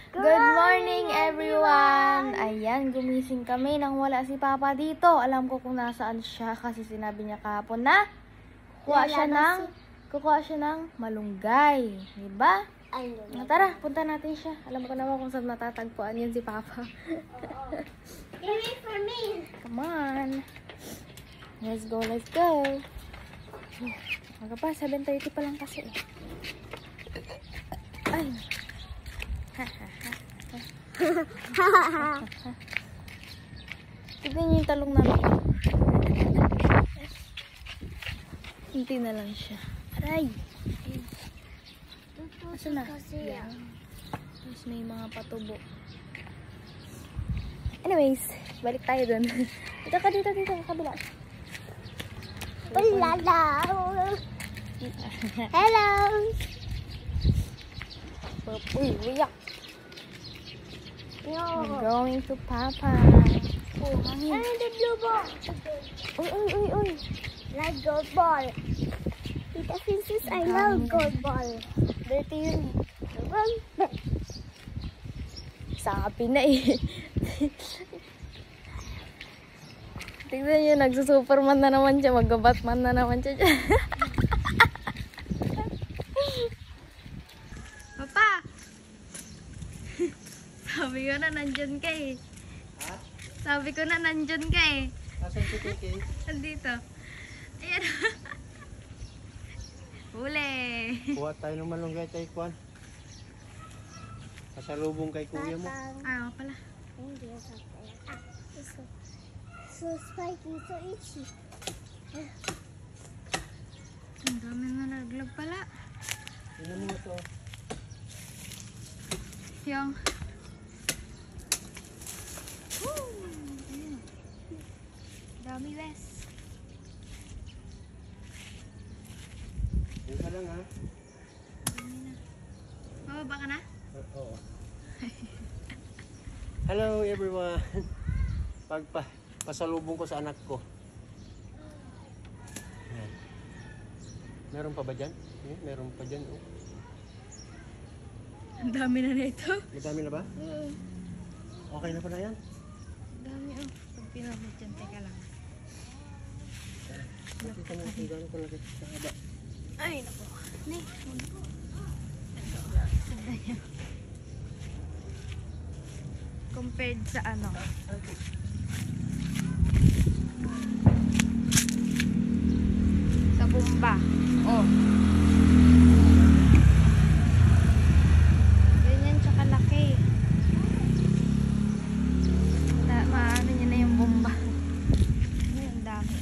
Good morning everyone! Ayan, gumising kami nang wala si Papa dito. Alam ko kung nasaan siya kasi sinabi niya kahapon na kukuha siya ng malunggay. Diba? Tara, punta natin siya. Alam ko naman kung saan matatagpuan yan si Papa. Wait for me. Come on. Let's go, let's go. Maga pa, 7:30 pa lang kasi. Ay. Tignan niyo yung talong namin. Hinti na lang siya. Aray! Asa na? Yan. Tapos may mga patubo. Anyways, balik tayo dun. Dito ka, dito, kabila. Hello. Uy, uyak. We're going to Papa. Oh, hangin. And the blue ball. Uy. Like gold ball. Tita Princess, I love gold ball. Dirty yun eh. Sabi na eh. Tignan nyo, nagsusuperman na naman siya. Mag-Batman na naman siya. Papa! Sabi ko na nandyan ka eh. Ha? Sabi ko na nandyan ka eh. Asan si Kiki? Nandito. Ayan. Huli. Kuha tayo ng malunggay tayo, Kwan. Pasalubong kay kuya mo. Ah, pala. So spiky, so itchy. Ang dami na naglag pala. Tingnan mo ito. Yung... Dami wes. Tingnan ka lang ha. Dami na. Mababa ka na? Oo. Hello everyone. Pasalubong ko sa anak ko. Yan. Meron pa ba dyan? Meron pa dyan. Oh. Ang dami na nito. Madami na ba? Okay na pa na yan? Dami oh. Pag pinamit dyan, teka lang. Nakita mo kung gano'n talaga sa haba. Ay, naku. Ni. Compared sa ano? Sa bomba. Oh. Ganyan tsaka laki. Maano niya na yung bomba. Ay, ang dami.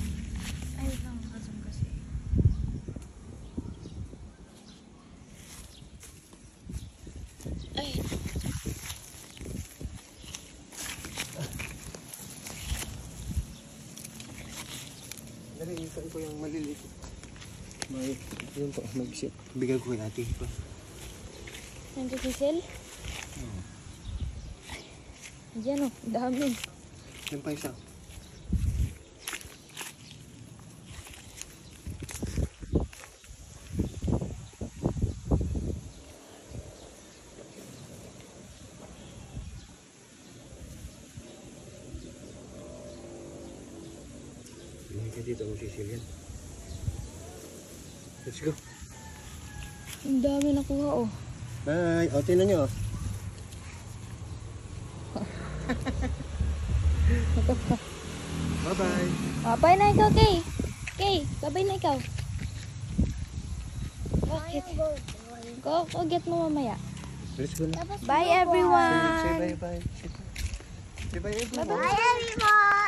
Ay, lang kasong kasi. Ay. Dali, ikaw ko yung maliliit. Yun po, mag-sit. Bigay ko kay ate ito. Nandiyo si Sel? Diyan oh, dami. Yan pa isa. Bigay ka dito ang sisil yan. Let's go. Ang dami nakuha oh. Bye! O, tingnan nyo. Bye-bye! Babay na ikaw, Kay. Kay, babay na ikaw. Bakit? Go get mo mamaya. Let's go na. Bye everyone! Say bye-bye. Say bye everyone. Bye everyone.